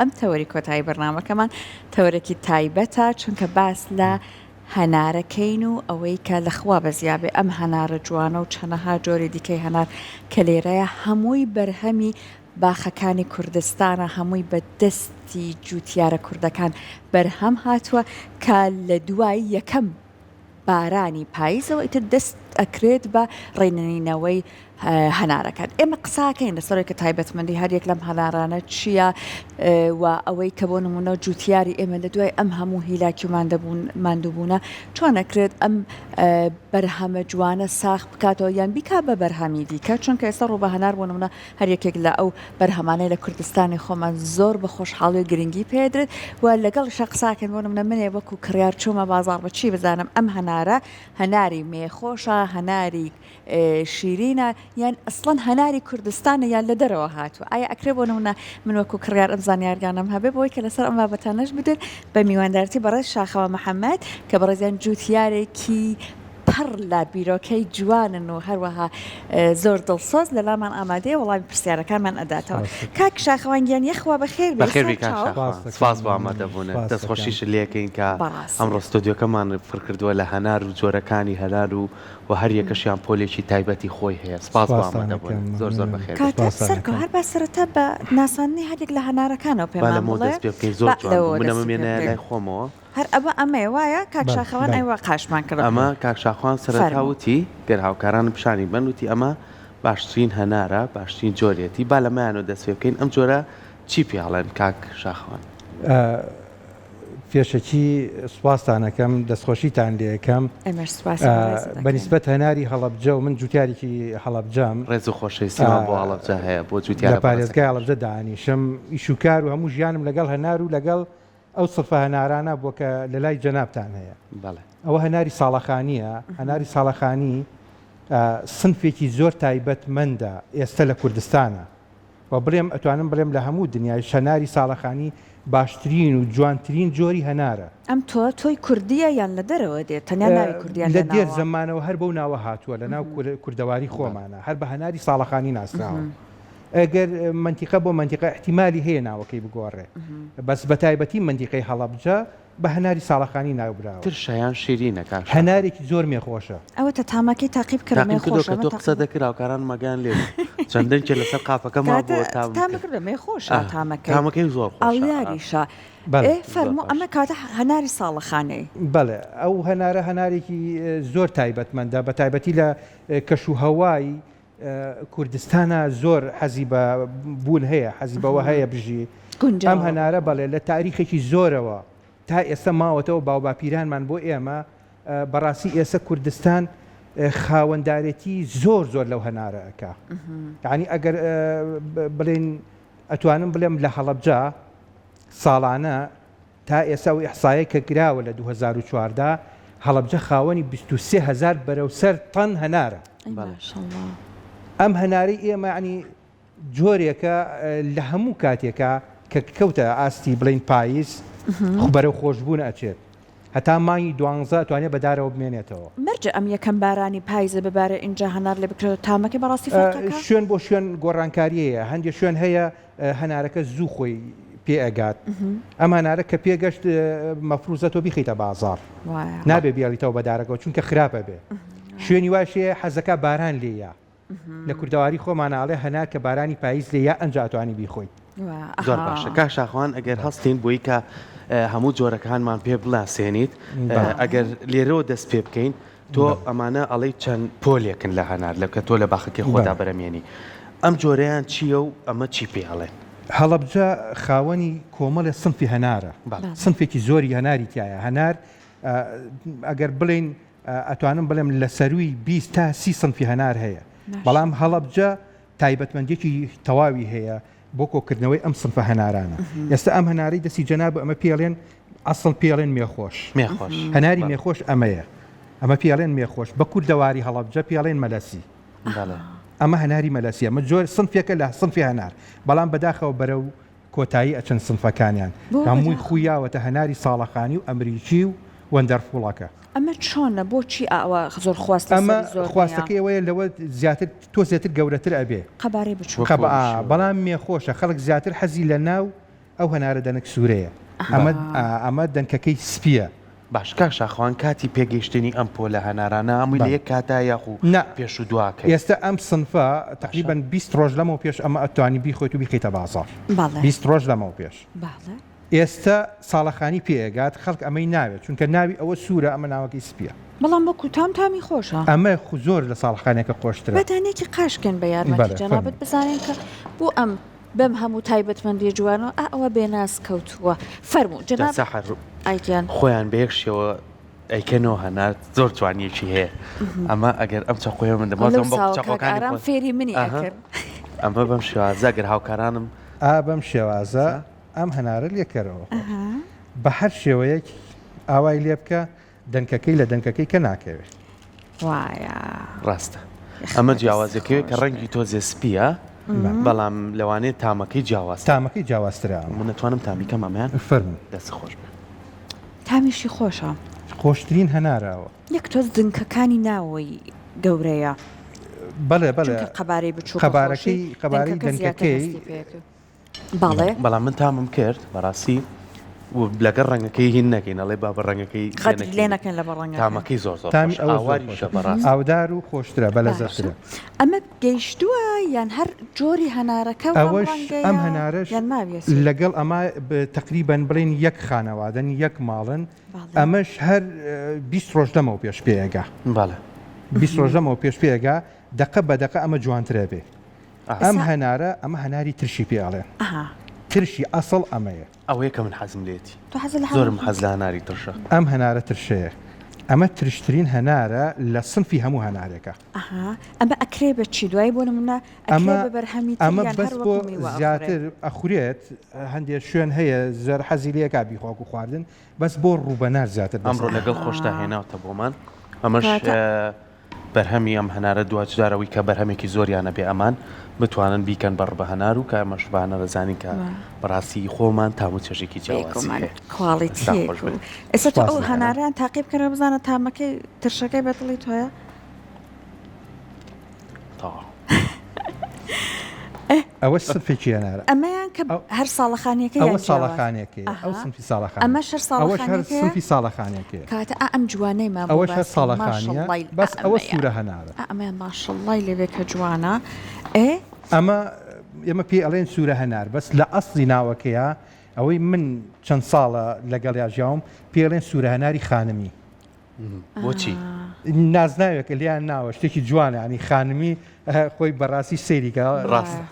ئەم تەوەری کۆتایی بەرنامەکەمان تەوەرێکی تایبەتە چونکە باس لە هەنارەکەین و ئەوەی کە لەخوا بەزیابێ ئەم هەنارە جوانە و چەنەها جۆری دیکەی هەنار کە لێرەیە هەمووی بەرهەمی باخەکانی کوردستانە هەمووی بە دەستی جوتیارە کوردەکان بەرهەم هاتووە کە لە دوای یەکەم بارانی پاییزەوە ئیتر دەست ئەکرێت بە ڕێنینەوەی هەنارەکان ئێمە قساکەین لەسەرێککە تایبەتمەندی هەریەک لەم هەنارانە چییە و ئەوەی کە بۆ نمونە جوتیاری ئێمە لە دوای ئەم هەموو هیلاکی و ماندووبوونە چۆن ئەکرێت ئەم بەرهەمە جوانە ساخ بکاتەوە یان بیکا بە بەرهەمی دیکە چونکە ئێستا ڕوو بە هەنار بۆ نمونە هەریەکێک لە ئەو بەرهەمانەی لە کوردستانی خۆمان زۆر بە خۆشحاڵی گرنگی پێدرێت و لەگەڵ قساکەن بۆ نمونە منێ وەکو کڕیار چوومە بازاڕ بەچی بزانم ئەم هەنارە هەناری مێخۆشە هەناری شیرینە یان ئەسڵەن هەناری کوردستانە یان لە دەرەوە هاتووە ئایا ئەکرێ بۆ نمونە من وەکو کڕیار ئەم زانیارگانم هەبێ بۆی کە لەسەر ئەم بابەتانەش بدن بە میواندارەتی بەڕێز شاخەوە محەممەد کە بەڕێزیان جوتیارێکی پڕ لە بیرۆکەی جوانن و هەروەها زۆر دڵسۆز لە لامان ئامادەیە وەڵامی پرسیارەکانمان ئەداتەوە کاک شاخەوانگیان یەخوا بەخێر سپاس بۆ ئامادەبوونە دەستخۆشیش لێکەین کە ئەمڕۆ ستۆدیۆکەمان فڕ کردووە لە هەنار و جۆرەکانی هەنار و هەر یەکەشیان پۆلێکی تایبەتی خۆی هەیە سپاس بۆ ئامادەبوون زۆر زۆر بەخێر سەرکە هەر بە سەرەتا بە ناساندنی هەرێک لە هەنارەکانەوە پێمان بڵێ دەست پێ بکەین زۆر جوان منەمێنە لای خۆمەوە هەر ئەوە ئەمەیە وایە کاک شاخەوان ئەوە قاشمان کرد ئەمە کاک شاخەوان سەرەتاوتی گەر هاوکاران پیشانی بنوتی ئەمە باشترین هەنارە باشترین جۆرێتی با لەمایانەوە دەست پێ بکەین ئەم جۆرە چی پێڵێن کاک شاخەوان پێشەکی سوپاسانەکەم دەستخۆشیتان لێ یەکەم بەنسبەت هەناری هەڵەبجە و من جوتیارێکی هەڵەبجەم ڕێز و خۆشەی سیما بۆ هەڵەبجە هەیە بۆ جوتیارە لە پارێزگای هەڵەبجە دانیشم ئیشوکار و هەموو ژیانم لەگەڵ هەنار و لەگەڵ ئەو سڵفە هەنارانە بۆ کە لە لای جەنابتان هەیە ئەوە هەناری ساڵەخانیە هەناری ساڵەخانی سنفێکی زۆر تایبەتمەندە ئێستا لە کوردستانە و بڵێم ئەتوانم بڵێم لە هەموو دنیای هەناری ساڵەخانی باشترین و جوانترین جۆری هەنارە ئەم تۆی کوردیە یان لە دەرەوە دێت تەنیا ناوی کوردیان لە دێر زەمانەوە هەر بەو ناوە هاتووە لە ناو کوردەواری خۆمانە هەر بە هەناری ساڵەخانی ناسراوە ئەگەر منتیقە بۆ منتیقە احتیمالی هەیە ناوەکەی بگۆڕێ بەس بە تایبەتی منتیقەی هەڵەبجە بە هەناری ساڵەخانی ناوبراوە ترشیان شیرینە هەنارێکی زۆر مێخۆشە ئەوە تا تامەکەی تاقیب کردم تۆ قسە دەکرا وکاران مەگان لێ چەندێکی لەسەر قاپەکەما بۆ مێخۆشە تامەکەی زۆر یاریشە فەرموو ئەمە کاتە هەناری ساڵەخانەی بەڵێ ئەو هەنارە هەنارێکی زۆر تایبەتمەندە بە تایبەتی لە کەشوهەوای کوردستانە زۆر حەزی بە بوون هەیە حەزی بەوە هەیە بژی ئەم هەنارە بەڵێ لە تاریخێکی زۆرەوە تا ئێستا ماوەتەوە باوباپیرانمان بۆ ئێمە بەڕاستی ئێستا کوردستان خاوەندارێتی زۆر زۆر لەو هەنارەکە یعنی ئەگەر بڵێن ئەتوانم بڵێم لە هەڵەبجە ساڵانە تا ئێستا و ئیحسایە کە گراوە لە 2014 هەڵەبجە خاوەنی 23,000 بەرەوسەر تەن هەنارە ئەم هەناری ئێمە ینی جۆرێکە لە هەموو کاتێکە کە کەوتە ئاستی بڵین پاییز بەرەو خۆشببوون ئەچێت هەتا مانگی 12 توانێت بەدارەوە بمێنێتەوە مەرجە ئەم یەکەم بارانی پاییزە ببارە اینجا هەنار لێ بکرێت تامەکە بەڕاستی شوێن بۆ شوێن گۆڕانکاریەیە هەندێک شوێن هەیە هەنارەکە زوو خۆی پێ ئەگات ئەم هەنارە کە پێگەشت مەفروزە تۆ بیخیتە بازار نابێ بیاڵیتەوە بەدارەکەەوە چونکە خراپە بێ شوێنی واشەیە حەزەکە باران لێیە لە کوردەواری خۆماناڵێ هەنار کە بارانی پاییز لێیە ئەنجاتوانی بیخۆیت زۆر باشە کاک شاخەوان ئەگەر هەستین بۆی کە هەموو جۆرەکانمان پێ بڵاسێنیت ئەگەر لێرەوە دەست پێ بکەین تۆ ئەمانە ئەڵەی چەند پۆلێکن لە هەنار لە کە تۆ لە باخەکەی خۆدا بەرەمێنی ئەم جۆرەیان چییە و ئەمە چی پێڵێن هەڵەبجە خاوەنی کۆمەڵە سنفی هەنارە سنفێکی زۆری هەناری تایە هەنار ئەگەر بڵین ئەتوانم بڵێم لە سەروی 20 تا 30 سنفی هەنار هەیە بەڵام هەڵەبجە تایبەتمەندێکی تەواوی هەیە بۆ کۆکردنەوەی ئەم سنفە هەنارانە ئێستا ئەم هەناری دەستی جەناب ئەمە پێڵێن ئەسڵ پێڵێن مێخۆش هەناری مێخۆش ئەمەیە ئەمە پێڵێن مێخۆش بە کوردەواری هەڵەبجە پێڵێن مەلەسی ئەمە هەناری مەلەسی ئەمە جۆر سنفێکە لە سنفی هەنار بەڵام بەداخەوە بەرەو کۆتایی ئەچەند سنفەکانیان هەمووی خویاوەتە هەناری ساڵەخانی و ئەمریکی و وەندەرفوڵەکە ئەمە چۆنە بۆچی ئەوە زۆر خواست ئەمە خواستەکەی ئەوەیە لەوە زیاتر تۆ زیاتر گەورەتر ئەبێ قەبارەی بچوو بەڵام مێخۆشە خەڵک زیاتر حەزی لە ناو ئەو هەنارە دەنک سوورەیە ئەمە دەنکەکەی سپیە. باش کاک شاخوان کاتی پێگەیشتنی ئەم پۆلە هەنارانە هەمووی لە یەک کاتا یاخو پێش و دواکە. ئێستا ئەم سنفە تقریبا 20 ڕۆژ لەمەوە پێش ئەمە ئەتوانی بیخۆیت و بیخیتە بازار 20 ڕۆژ لەمەوە پێش. ئێستا ساڵەخانی پێگات خەڵک ئەمەی ناوێت چونکە ناوی ئەوە سوورە ئەمە ناوەکەی سپیە. بەڵام بە کوتام تامی خۆشە ئەمە زۆر لە ساڵخانێکە خۆشترە. بەدانێکی قاشکن بە یارمەتی جەنابەت بزانین کە بۆ ئەم بەم هەموو تایبەتمەندی جوانەوە ئەوە بێناس کەوتووە فەرموو جەناب ئایگیان خۆیان بە یەکشەوە ئەیکەنەوە هەنار زۆر جوانیەکی هەیە ئەمە ئەگەر ئەم چاقۆیە من دەمازم بە چاقۆکانی فێری منی ئەکرد ئەمە بەم شێوازە گەر هاوکارانم بەم شێوازە ئەم هەنارە لێکەرەوە بە هەر شێوەیەک ئاوای لێ بکە دەنکەکەی لە دەنکەکەی کە ناکەوێت. وایە ڕاستە ئەمە جیاوازەکەی کە ڕەنگی تۆزێ سپیە بەڵام لەوانێت تامەکەی جیاوازترە من نتوانم تامیکەم ئەمیان فەرموو دەست خۆش بێ تامیشی خۆشە خۆشترین هەناراوە یەک تۆز دنکەکانی ناوەی گەورەیە بەڵێ قەبارەی بچوو قەبارەی دەنکەکەی باڵێ بەڵام من تامم کرد بەڕاستی و لەگەر ڕەنگەکەی هین نەکەین ئەڵێ با بە ڕەنگەکەی لێ نەکەن لە بەڕەنگە تامەکەی زۆر ئاودار و خۆشترە بەلەزەترە. ئەمە گەیشتووە یان هەر جۆری هەنارەکە ئەوەش ئەم هەنارش لەگەڵ ئەمە تقریبان بڵێن یەک خانەوادن یەک ماڵن ئەمەش هەر 20 ڕۆژ دەمەوە پێش پێگا 20 ڕۆژ دەمەوە پێش پێگا دقە بە دقە ئەمە جوانترە بێ. ئەم هەنارە ئەمە هەناری ترشی پێڵێن ترشی ئەسڵ ئەمەیە ئەوەیە کە من حەزم لێتی زۆرم حەز لە هەناری ترشە. ئەم هەنارە ترشەیە ئەمە ترشترین هەنارە لە سنفی هەموو هەنارێکە. ئەمە ئەکرێ بە چی دوای بۆ نمونە ئەمە بەرهەمی ئەمە بەس بۆ زیاتر ئەخورێت هەندێک شوێن هەیە زەر حەزی لێکا بیخواک و خواردن بەس بۆ ڕوبەنار زیاتر ئەمڕۆ لەگەڵ خۆشتا هێناوتە بۆمان ئەمەش بەرهەمی ئەم هەنارە دوجارەوەی کە بەرهەمێکی زۆریانە بێ ئەمان بتوانن بیکەن بەڕ بە هەنار و کە ئەمەشبانە دەزانین کە بەڕاستی خۆمان تامو چێژێکی جیاوازی کواڵیتی ئێستا تۆ ئەو هەناریان تاقیب کردە بزانە تامەکەی ترشەکەی بەدڵی تۆیە ئەوە سنفێکی هەنارە ئەمەیان کە هەر ساڵەخانیەکەی ئەوە ساڵەخانێکی ئەو سنفی ساڵەخان ئەمەش هەر سنفی ساڵەخانێکی کاتە ئەم جوانەی ما ئەوەش هەر ساڵەخانیە بەس ئەوە سوورە هەنارە ئەمەیان ماشەڵڵای لەوێ کە جوانە ئەمە ئێمە پێی ئەڵێن سوورە هەنار بەس لە ئەسڵی ناوەکەیە ئەوەی من چەند ساڵە لەگەڵ یاژیاوم پێڵێن سوورە هەناری خانمی. بۆچی؟ نازناوێکە لیان ناوە شتێکی جوانە ینی خانمی خۆی بەڕاستی سەیریکە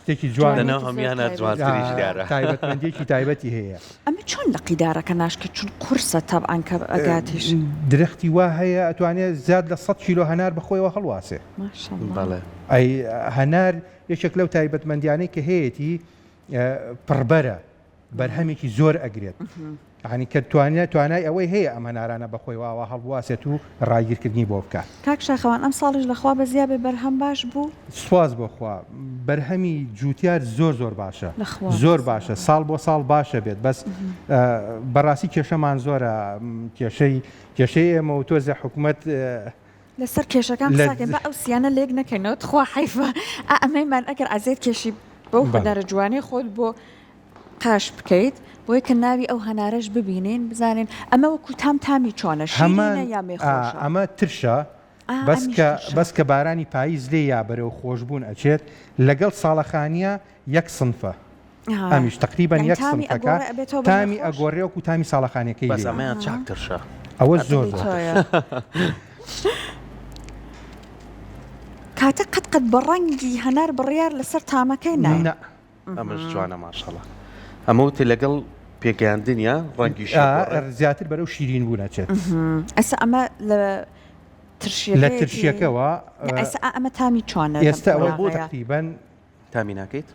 شتێکی جوانە هەمیانە جوانتریش دیارە تایبەتمەندێکی تایبەتی هەیە. ئەمە چۆن لە قیدارەکە ناشکە چون قورسە تەبعان کە ئەگاتیش درەختی وا هەیە ئەتوانێت زیاد لە 100 کیلۆ هەنار بەخۆیەوە هەڵواسێ. ئەی هەنار یەکێک لەو تایبەتمەندیانەی کە هەیەی پڕبەرە بەرهەمێکی زۆر ئەگرێت عنی کە توانای ئەوەی هەیە ئەم هەنارانە بەخۆی واوە هەڵبواسێت و ڕاگیرکردنی بۆ بکات. کاک شاخەوان ئەم ساڵش لەخوا بە زیابێ بەرهەم باش بوو سواز بۆخوا بەرهەمی جوتیار زۆر باشە زۆر باشە ساڵ بۆ ساڵ باشە بێت بەس بەڕاستی کێشەمان زۆرە کێشەی ئێمە و تۆزە حکوومەت لەسەر کێشەکان ساکەن بە ئەو سیانە لێک نەکەنەوە خوا حیفە ئەمەیمان ئەگەر ئازێت کێشی بەو خۆدارە جوانی خۆت بۆ قاش بکەیت بۆی کە ناوی ئەو هەنارەش ببینین بزانین ئەمە وەکو تامی چۆنە شیرینە یا مێخۆشە ئەمە ترشە بەس کە بارانی پاییز لێ یا بەرەو خۆشببوون ئەچێت لەگەڵ ساڵەخانیە یەک سنفە ئەمیش تقریبان یەک سنفەکە تامی ئەگۆڕێ و تامی ساڵەخانەکەی ئەمەیان چاکترشە ئەوە زۆر کاتە قەت بە ڕەنگی هەنار بڕیار لەسەر تامەکەی نایە ئەمەش جوانە ماشەڵە ئەمەوتی لەگەڵ پێگەیاندنیا ڕەنگی زیاتر بەرەو شیرین بوو نەچێت ئەسا ئەمە لە ترشیەکەەوە ئەمە تامی چۆنە ئێستا ئەوە بۆ تقریبان تامی ناکەیت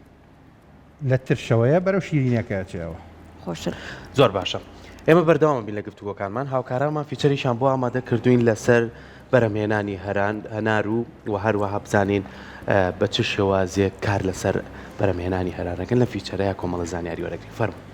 لە ترشەوەیە بەرەو شیرینەکەچێەوە خۆشە زۆر باشە ئێمە بەردەوام بین لە گفتوگۆکانمان هاوکارانمان فیچەریشان بۆ ئامادە کردوین لەسەر بەرەمهێنانی هەنار و هەروەها بزانین بە چ شێوازێک کار لەسەر بەرەمهێنانی هەرانەکەن لە فیچەرەیە کۆمەڵە زانیاری وەرەگری فەرموو.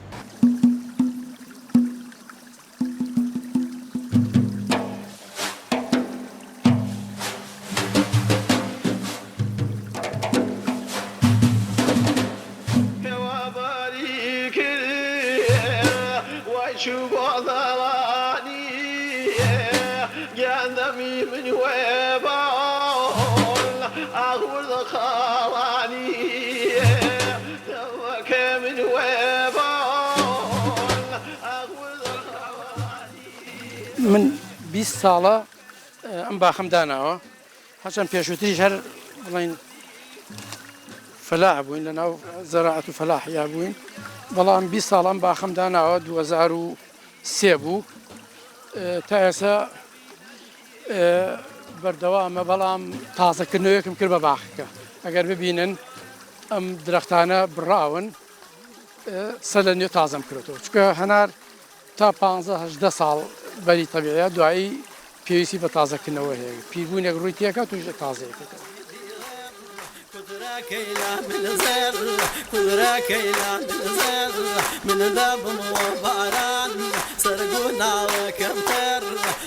شوف ضلاني قدمي من وبال أخذ خالاني توك من وبال أخذ خالاني من 20 ساڵە ئەم باخەم داناوە هەرچەند پێشووتریش هەر بڵین فەلاح بووین لە ناو زەراعەت و فەلاحیا بووین بەڵام 20 ساڵان باخەم داناوە 2003 بوو تا ئێستا بەردەوامە بەڵام تازەکردنەوەیەکم کرد بە باخەکە ئەگەر ببینن ئەم درەختانە بڕاون سەر لە نوێ تازەم کردەوە چکە هەنار تا 15-18 ساڵ بەری تەبیعەیە دوایی پێویستی بە تازەکردنەوە هەیە پیربوونێک ڕووی تێکە توش تازەیەکەکە كدرا كيلا من ذاب وباران سرقونا وكمتر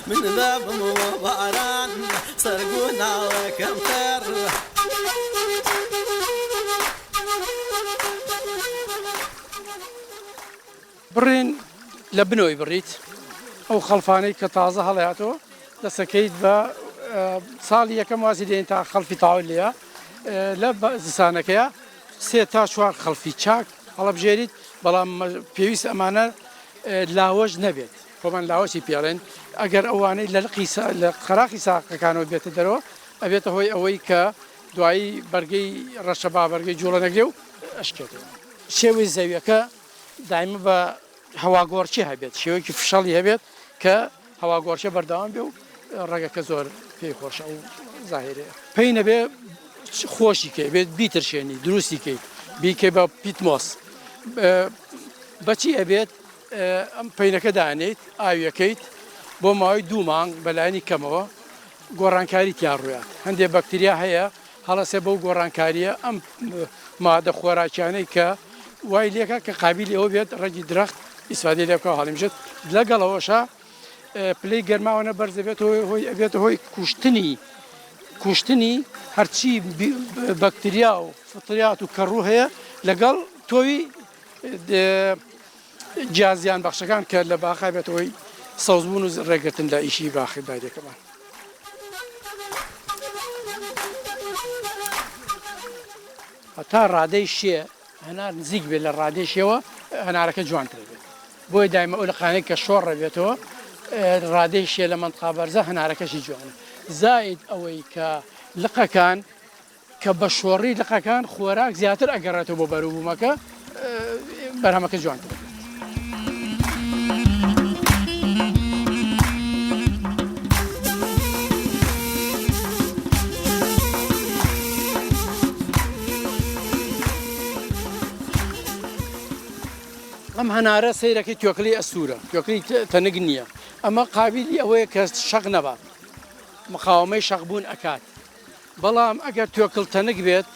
من ذاب وباران سرقونا وكمتر بڕین لە بنەوەی بڕیت ئەو خەڵفانەی کە تازە هەڵەیاتەوە دەسەکەیت بە ساڵی یەکەم وازی دێن تا خەڵفی تاول لێە لە زستانەکەیە 3 تا 4 خەڵفی چاک هەڵەبژێریت بەڵام پێویست ئەمانە لاوەژ نەبێت خۆمان لاوەشی پێڵێن ئەگەر ئەوانەی لە قەراقی ساقەکانەوە بێتە دەرەوە ئەبێتە هۆی ئەوەی کە دوایی بەرگەی ڕەشەبا بەرگەی جوڵە نەگرێ و ئەشکێتەوە شێوەی زەویەکە دایمە بە هەواگۆڕچی هەبێت شێوەیەکی فشەڵی هەبێت کە هەواگۆڕچە بەردەوام بێ و ڕێگەکە زۆر پێی خۆشە و زاهێرەیە پێی نەبێ خۆشیکەی بێت بیترشێنی دروستیکەی بیکەی بە پیتمۆس بەچی ئەبێت ئەم پەینەکە دانیت ئاویەکەیت بۆ ماوەی 2 مانگ بەلایانی کەمەوە گۆڕانکاری تیان ڕوات هەندێک بەکتریا هەیە هەڵەسێ بەو گۆڕانکاریە ئەم مادە خۆراکیانەی کە وای لێکە کە قابلی ئەوە بێت ڕێگی درەخت ئیسفادەی لێ بکەوە هەڵیمژێت لەگەڵەوەشە پلەی گەرماوە بەرزەبێت هۆی ئەبێت هۆی کوشتنی هەرچی بەکتریا و فتریات و کەڕوو هەیە لەگەڵ تۆوی جیازیان بەخشەکان کە لە باخای بێتەوەی سەوزبوون و ڕێگرتن لە ئیشی باخی بایدەکەمان هەتا ڕادەی شێ هەنار نزیک بێت لە ڕادەی شێوە هەنارەکە جوانتر بێت بۆی دایمە ئەو لەقانەی کە شۆڕە بێتەوە ڕادەی شێ لە منتقا بەرزە هەنارەکەشی جوانە زائید ئەوەی کە لقەکان کە بە شۆڕی لقەکان خۆراک زیاتر ئەگەڕێتەوە بۆ بەروبوومەکە بەرهەمەکە جوانتر ئەم هەنارە سەیرەکەی تۆکلی ئەسوورە تۆکلی تەنگ نییە ئەمە قابلی ئەوەیە کە شەق نەبات مقاومەی شەقبوون ئەکات بەڵام ئەگەر تۆکل تەنگ بێت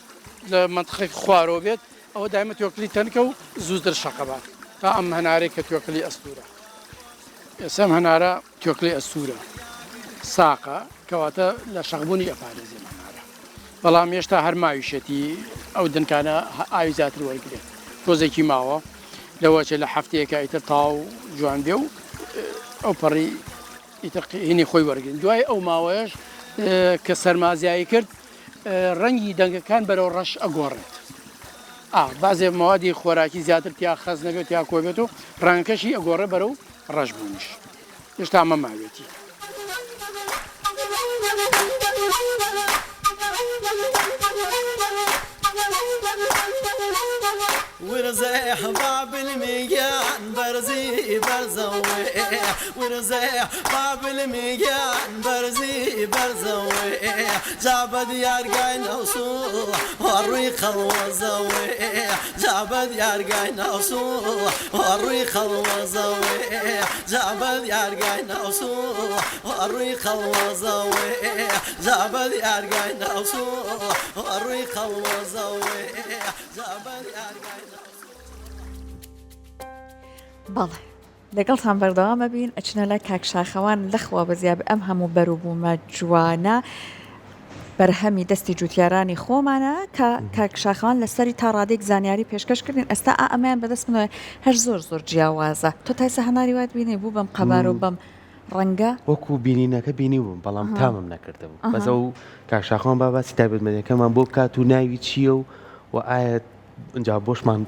لە منتخەی خوارەوە بێت ئەوە دایمە تۆکلی تەنکە و زووتر شەقەبات تا ئەم هەنارێک کە تۆکلی ئەسوورە ئێسم هەنارە تۆکلی ئەسوورە ساقە کەواتە لە شەقبوونی ئەپارێزی هەنارە بەڵام هێشتا هەر ماویشەتی ئەو دنکانە ئاوی زیاتر وەرگێت تۆزێکی ماوە لەوەچێ لە هەفتەیەکە ئیتر تاو جوان بێ و ئەو پەڕی هینی خۆی وەرگن دوای ئەو ماوەیەش کە سەرمازیایی کرد ڕەنگی دەنگەکان بەرەو ڕەش ئەگۆڕێت بازێ ماوادی خۆراکی زیاتر تیا خەز نەبێت یا کۆبێت و ڕەنگەکەشی ئەگۆڕێ بەرەو ڕەش بوونیش هێشتا ئەمە ماوێتی ورزاح باب الميجان برزي برزوي ورزاح باب الميجان برزي برزوي جابد يارجاين وصول والريق الوزوي جابد يارجاين وصول والريق الوزوي جابد يارجاين وصول والريق الوزوي جابد يارجاين وصول والريق الوزوي جابد يارجاين بەڵێ لەگەڵتان بەردەوامە بین ئەچنە لای کاکشاخەوان لەخوا بەزیاب ئەم هەموو بەروبوومە جوانە بەرهەمی دەستی جوتیارانی خۆمانە کە شاخەوان لەسەری تا ڕادێک زانیاری پێشکەشکردین ئەستا ئەمەیان بەدەست بنەوە هەر زۆر جیاوازە تۆ تایسە هەناری وات بینێ بوو بەم قەبار و بەم ڕەنگە وەکو بینینەکە بینی بووم بەڵام تامم نەکردەوە بەزە و کاکشاخۆن باسی تایبەتمەندەکەمان بۆ بکات و ناوی چییە و ئایا ئەجا بۆشمان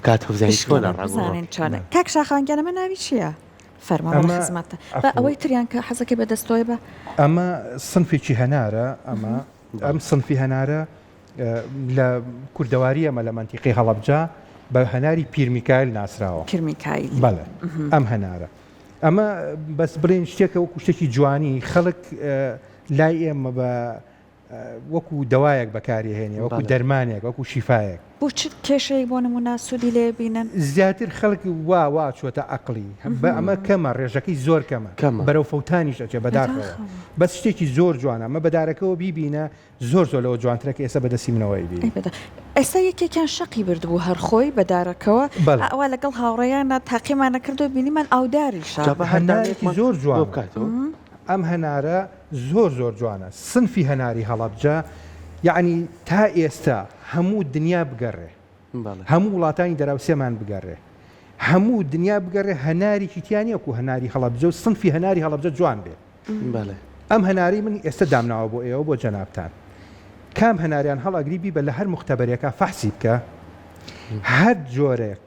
کات هەوزانی چۆنە ڕزانین چۆنە کاک شاخانگیانەمە ناوی چییە؟ فەرمانە خزمەتە بە ئەوەی تریان کە حەزەکە بەدەستۆی بە ئەمە سنفێکی هەنارە ئەم سنفی هەنارە لە کوردەواری ئەمە لە منتیقی هەڵەبجا بە هەناری پیرمیکایل ناسراوە پیرمیکایل بەڵێ ئەم هەنارە ئەمە بەس بڵێن شتێکە وەکو شتێکی جوانی خەڵک لای ئێمە بە وەکو دەوایەک بەکارهێنێ وەکو دەرمانێک وەکو شیفایەک بۆ چ کێشەیە بۆ نمونە سوودی لێ بینن زیاتر خەڵک وا چۆتە عەقڵی بە ئەمە کەمە ڕێژەکەی زۆر کەمە بەرەو فەوتانیش ئەچێ بەداخەوە بەس شتێکی زۆر جوانە ئەمە بەدارەکەەوە بیبینە زۆر لەوە جوانترەکە ئێستا بەدەستی منەوەی بی ئێستا یەکێکیان شەقی بردبوو هەرخۆی بەدارەکەەوە ئەوە لەگەڵ هاوڕێیانە تاقیمانە کردو بینیمان ئاوداریشە هەنارێکی زۆر جوان بکاتەوە ئەم هەنارە زۆر جوانە سنفی هەناری هەڵەبجە یعنی تا ئێستا هەموو دنیا بگەڕێ هەموو وڵاتانی دەراوسێمان بگەڕێ هەموو دنیا بگەڕێ هەناریی تیانی وەکو هەناری هەڵەبجە و سنفی هەناری هەڵەبجە جوان بێ ئەم هەناری من ئێستا دامناوە بۆ ئێوە بۆ جەنابتان کام هەناریان هەڵەگریبی بە لە هەر مختبەرێکە فەحسی بکە هەر جۆرێک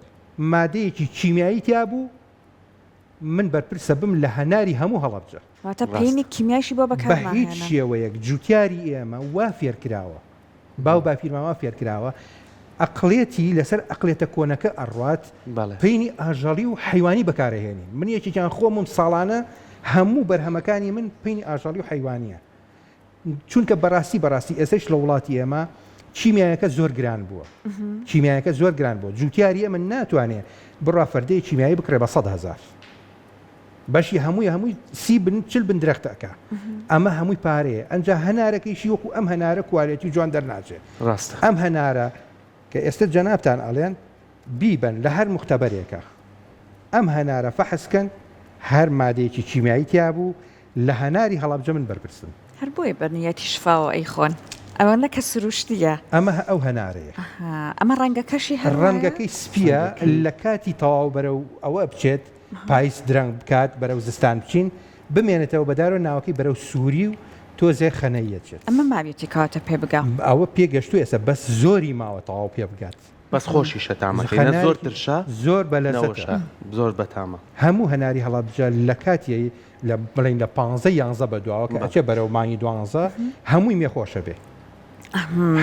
مادەیەکی کیمیایی تیا بوو من بەرپرسە بم لە هەناری هەموو هەڵەبجە واتە پێینی کیمیایشی بۆ بە هیچ شێوەیەک جوتیاری ئێمە وا فێرکراوە باو باپیرماوا فێرکراوە ئەقلێتی لەسەر ئەقلێتە کۆنەکە ئەڕوات پێینی ئاژەڵی و حیوانی بەکارهێنین من یەکێکیان خۆمم ساڵانە هەموو بەرهەمەکانی من پێینی ئاژەڵی و حیوانیە چونکە بەڕاستی ئێستش لە وڵاتی ئێمە کیمیایەکە زۆر گران بووە کیمیایەکە زۆر گران بووە جوتیاری ئێمە ناتوانێت بڕا فەردەی کیمیایی بکرێ بە 100,000 بەشی هەمووی سی بن چل بن درەختەکە ئەمە هەمووی پارەیە ئەنجا هەنارەکەیشی وەکو ئەم هەنارە کوالێتی جوان دەرناچێت ئەم هەنارە کە ئێستا جەنابتان ئەڵێن بیبن لە هەر مختبەرێکە ئەم هەنارە فەحسکەن هەر مادەیەکی کیمیایی تیا بوو لە هەناری هەڵەبجە من بەرپرسن هەر بۆیە بەرنیەتی شفاوە ئەی خۆن ئەوە نەکە سروشتیە ئەمە ئەو هەنارەیە ئەمە ڕەنگەکەشی هەر ڕەنگەکەی سپیە لە کاتی تەواو بەرەو ئەوە بچێت پایس درەنگ بکات بەرەو زستان بچین بمێنێتەوە بەدار و ناوەکەی بەرەو سووری و تۆزێ خەنەیەچێت ئەمە ماوێتی کاتە پێ بگا ئەوە پێگەشتو ئێستا بەس زۆری ماوە تەواو پێ بگات بەس خۆشی شەتامەکە زۆر ترشە زۆر بەلەزەتە زۆر بەتامە هەموو هەناری هەڵەبجە لە کاتی لە بڵین لە 15 بە دواوە کە ئەچێ بەرەو مانگی 12 هەمووی مێخۆشە بێ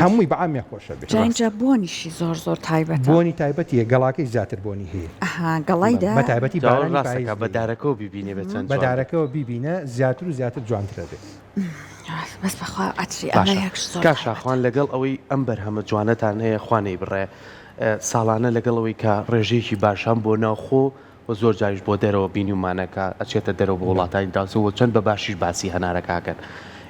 هەمووی بەعام مێخۆشە بێ جا بۆنیشی زۆر تایبەتە بۆنی تایبەتیە گەڵاکەی زیاتر بۆنی هەیە گەڵایدا بە تایبەتی بەدارەکەەوە ببینێ بچەند بەدارەکەەوە بیبینە زیاتر و زیاتر جوانترە بێت بەس بەخوا ئەتری ئەمە کاشاخوان لەگەڵ ئەوەی ئەم بەرهەمە جوانەتان هەیە خوانەی بڕێ ساڵانە لەگەڵەوەی کە ڕێژەیەکی باشان بۆ ناوخۆ و زۆر جاریش بۆ دەرەوە بینیمانەکە ئەچێتە دەرەوە بە وڵاتانی داسەوە چەند بە باشیش باسی هەنارەکەکەن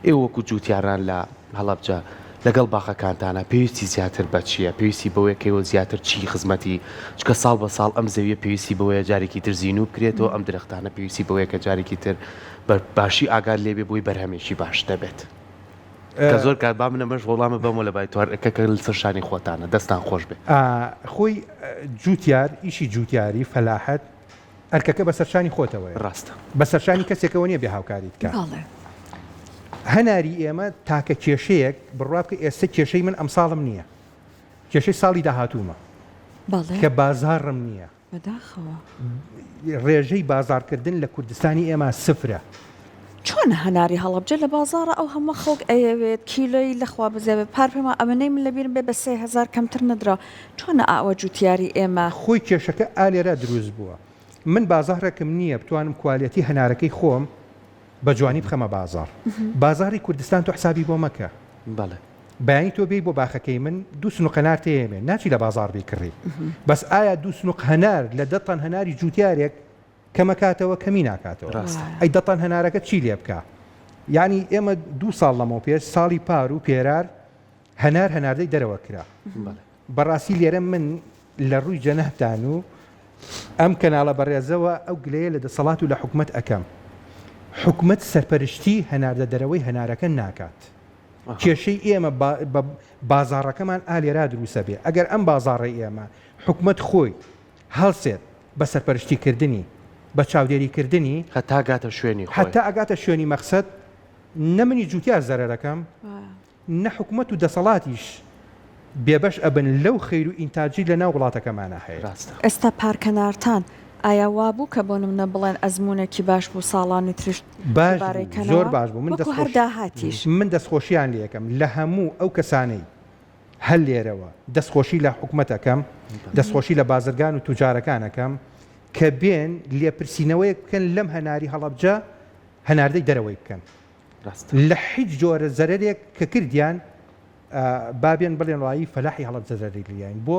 ئێوە وەکو جوتیاران لە هەڵەبجە لەگەڵ باخەکانتانە پێویستی زیاتر بە چییە پێویستی بەوەیەکەوە زیاتر چی خزمەتی چکە ساڵ بە ساڵ ئەم زەویە پێویستی بەوەیە جارێکی تر زیین و بکرێتەوە ئەم درەختانە پێویستی بەوەیەکە جارێکی تر باشی ئاگار لێبێ بۆی بەرهەمێکی باش دەبێت کە زۆر کار با منە بەش وەڵامە بەمە لە بایتوارەکەکە لەسەر شانی خۆتانە دەستان خۆش بێ خۆی جوتیار ئیشی جوتیاری فەلاحەت ئەرکەکە بەسەرشانی خۆتەوەی ڕاستە بەسەرشانی کەسێکەوە نییە بێ هاوکاریت کە هەناری ئێمە تاکە کێشەیەک بڕاب کە ئێستا کێشەی من ئەم ساڵم نییە کێشەی ساڵی داهاتوومە کە بازارڕم نییە ڕێژەی بازارکردن لە کوردستانی ئێمە سفرە چۆن هەناری هەڵەبجە لە بازارە ئەو هەموو خەڵک ئەیەوێت کیلۆی لەخوا بزێوێت پارپێمە ئەمەنەی من لەبیرم بێ بە 3,000 کەمتر نەدرا چۆنە ئاوە جوتیاری ئێمە خۆی کێشەکە ئالێرە دروست بووە من بازارڕێکم نییە بتوانم کوالەتی هەنارەکەی خۆم بە جوانی بخەمە بازاری کوردستان تۆ حسابی بۆ مەکە بەڵێ بەیانی تۆ بێی بۆ باخەکەی من دوو سنوق هەنار تێمێ ناچی لە بازار بیکڕی بەس ئایا دوو سنوق هەنار لە دەتەن هەناری جوتیارێک کەمەکاتەوە کەمی ناکاتەوە ئەی دەتەن هەنارەکە چی لێ بکە یعنی ئێمە 2 ساڵ لەمەوە پێش ساڵی پار و پێرار هەناردەی دەرەوە کرا بەڕاستی لێرە من لە ڕووی جەنابتان و ئەم کەناڵە بەڕێزەوە ئەو گلەیە لە دەسەڵات و لە حکومەت ئەەکەم حکومەت سەرپەرشتی هەناردە دەرەوەی هەنارەکە ناکات کێشەی ئێمە بە بازاڕەکەمان ئالێرا دروستە بێ ئەگەر ئەم بازاڕی ئێمە حکومت خۆی هەڵسێت بە سەرپەرشتیکردنی بە چاودێریکردنی هەتا گاتە شوێنی خۆی حتا ئەگاتە شوێنی مەقسەد نەمنی جوتیار زەرەرەکەم نە حکومت و دەسەڵاتیش بێبەش ئەبن لەو خەیر و ئینتاجی لە ناو وڵاتەکەمانە هەیە ڕاستە ئێستا پارکەنارتان ئایا وابوو کە بۆ نمونە بڵێن ئەزمونێکی باش بوو ساڵانی تریش باش زۆر باش بوو هەرداهاتیش من دەستخۆشییان لەکەم لە هەموو ئەو کەسانەی هەل لێرەوە دەستخۆشی لە حکومەتەکەم دەستخۆشی لە بازرگان و توجارەکانەکەم کە بێن لێپرسینەوەیەک بکەن لەم هەناری هەڵەبجە هەناردەی دەرەوەی بکەن لە هیچ جۆرە زەرێک کە کردیان بابێن بڵێن ڕایی فەلاحی هەڵەبجە زەرری لیان بۆ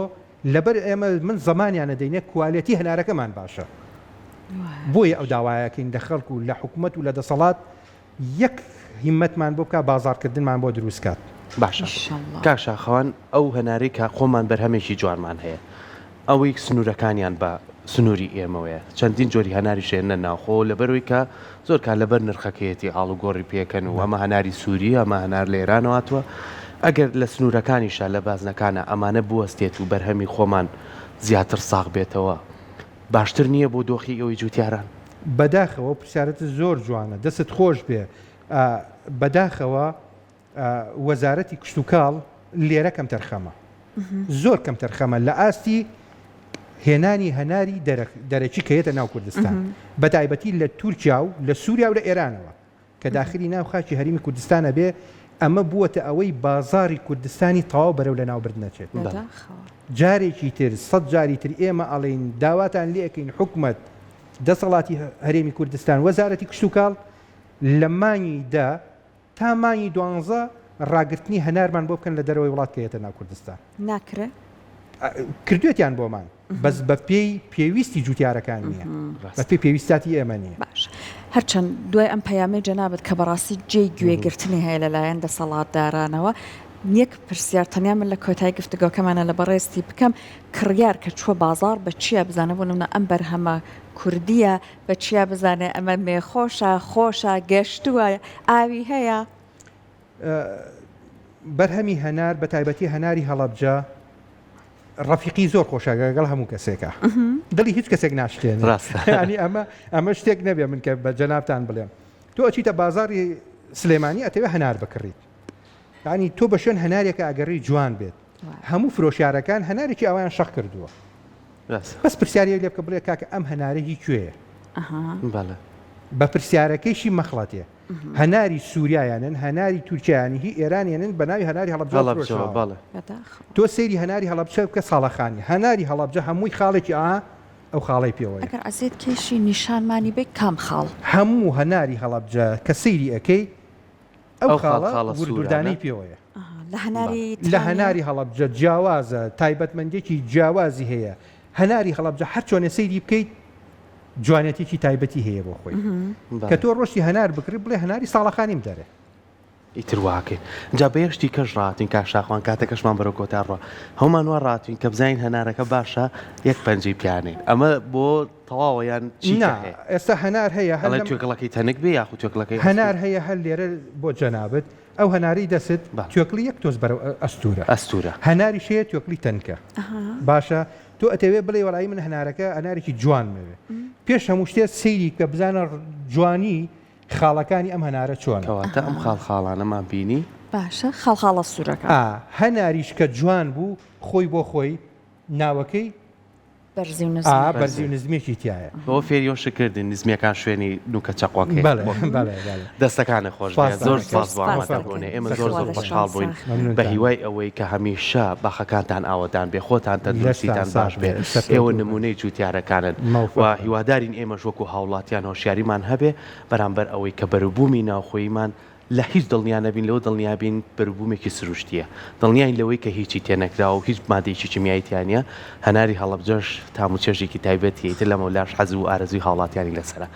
لەبەر ئێمە من زمانیانە دەینێت کوالەتی هەنارەکەمان باشە بۆیە ئەو داوایەکەین لە خەڵکو و لە حکومت و لە دەسەڵات یەک هیمەتمان بۆ بکە بازارکردنمان بۆ دروستکات باشە کاکشاخەوان ئەو هەناری کە خۆمان بەرهەمێکی جوانمان هەیە ئەوەی سنوورەکانیان بە سنووری ئێمەوەیە چەندین جۆری هەناری شێنە ناوخۆ لەبەرەوەی کە زۆر کار لەبەر نرخەکەیەتی ئاڵوگۆڕی پێکەن و ئەمە هەناری سووری ئەمە هەنار لە ئێرانەوەتوە ئەگەر لە سنوورەکانیشە لە بازنەکانە ئەمانە بوەستێت و بەرهەمی خۆمان زیاتر ساغ بێتەوە باشتر نییە بۆ دۆخی ئەوەی جوتیاران بەداخەوە پرسیارەت زۆر جوانە دەست خۆش بێ بەداخەوە وەزارەتی کشت و کاڵ لێرە کەم تەرخەمە زۆر کەم تەرخەمە لە ئاستی هێنانی هەناری دەرەکی کەیەتە ناو کوردستان بە تایبەتی لە تورکیا و لە سووریا و لە ئێرانەوە کە داخلی ناو خاکی هەرمی کوردستانە بێ ئەمە بووەتە ئەوەی بازاری کوردستانی تەواو بەرەو لە ناو بردنەچێت جارێکی تر 100 جاری تر ئێمە ئەڵێن داواتان لێکەین حکومت دەسەڵاتی هەرێمی کوردستان وەزارەتی کشت و کاڵ لە مانگیدا تا مانگی 12 ڕاگررتنی هەنارمان بۆ بکەن لە دەرەوەی وڵات کەیەتە ناو کوردستان ناکرێ کردوێتیان بۆمان بەس بە پێی پێویستی جوتیارەکان نییە بە پێی پێویستاتی ئێمە نییە باش هەرچەند دوای ئەم پەیامی جەنابەت کە بەڕاستی جێی گوێگرتنی هەیە لەلایەن دەسەڵاتدارانەوە یەک پرسیار تەنیا من لە کۆتای گفتگۆکەمانە لە بەڕێستی بکەم کڕیار کە چوە بازار بە چیا بزانە بۆ نمونە ئەم بەرهەمە کوردیە بە چیا بزانێ ئەمە مێخۆشە خۆشە گەشتووە ئاوی هەیە بەرهەمی هەنار بە تایبەتی هەناری هەڵەبجە ڕەفیقی زۆر خۆشەگەگەڵ هەموو کەسێکە دڵی هیچ کەسێک ناشتێن ڕاستنی ئەمە شتێک نەبێ من کە بە جەنابتان بڵێم تۆ ئەچیتە بازاری سلێمانی ئەتەوێ هەنار بکڕیت ینی تۆ بە شوێن هەنارێکە ئەگەڕی جوان بێت هەموو فرۆشیارەکان هەنارێکی ئەویان شەق کردووە بەس پرسیارە لێ بکە بڵێ کاکە ئەم هەنارەی کوێیە بە پرسیارەکەیشی مەخڵەتێ هەناری سووریایانن هەناری تورکیانی هی ئێرانیانن بە ناوی هەناری هەڵەبجە تۆ سەیری هەناری هەڵەبجە بکە ساڵەخانی هەناری هەڵەبجە هەمووی خاڵێکی ئەو خاڵی پێوەیە ئەگەر ئەزێت کێشی نیشانمانی بێ کام خاڵ هەموو هەناری هەڵەبجە کە سەیری ئەەکەی ئەو خاڵە وردانی پێوەیە لە هەناری هەڵەبجە جیاوازە تایبەتمەندێکی جیاوازی هەیە هەناری هەڵەبجە هەر چۆنە سەیری بکەیت جوانەتێکی تایبەتی هەیە بۆ خۆی کە تۆ ڕۆشتی هەنار بکڕی بڵێ هەناری ساڵەخانیم دەرێ ئیتر واکەین جا بەیەشتی کەش ڕاتین کاشاخوان کاتەکەشمان بەرەو کۆتاڕۆ هەمومان وا ڕاتوین کە بزانین هەنارەکە باشە یەک پەنجەی پیانین ئەمە بۆ تەواوەیان ئێستا هەنار هەیە توێکڵەکەی تەنک بێ یاخود توێکڵەکەی هەنار هەیە هەر لێرە بۆ جەنابەت ئەو هەناری دەست توێکڵی یەک تۆز بەرەو ئەستورە هەناری شەیە توێکڵی تەنکە باشە تۆ ئەتەوێ بڵێ وەڵایی من هەنارەکە هەنارێکی جوان مەوێ پێش هەموو شتێ سەیری کە بزانە جوانی خاڵەکانی ئەم هەنارە چۆنەوەتە ئەم خاڵخاڵانەمان بینی باشە خاڵخاڵە سوورەکە هەناریش کە جوان بوو خۆی بۆ خۆی ناوەکەی بەرزی و نزمێکی تایە بۆ فێریۆش کردن نزمیەکان شوێنی نوکە چەقۆکێ دەستەکانە خۆش زۆر سازوانمەتەبوونێ ئێمە زۆر زۆر خۆشحاڵ بووین بە هیوای ئەوەی کە هەمیشە باخەکانتان ئاوەدان بێ خۆتان تەندروستیتان باش بێ ئێوە نمونەی جوتیارەکانن و هیوادارین ئێمەش وەکو هاوڵاتیان هۆشیاریمان هەبێ بەرامبەر ئەوەی کە بەروبوومی ناوخۆیمان لە هیچ دڵنیا نەبین لەوە دڵنیابین بەروبوومێکی سروشتیە دڵنیای لەوەی کە هیچی تێنەکرا و هیچ مادەیەکی چیمیاییتیانە هەناری هەڵەبجەش تاموچێژێکی تایبەتیە تر لەمە لاش حەز و ئارەزوی هاوڵاتیانی لەسرە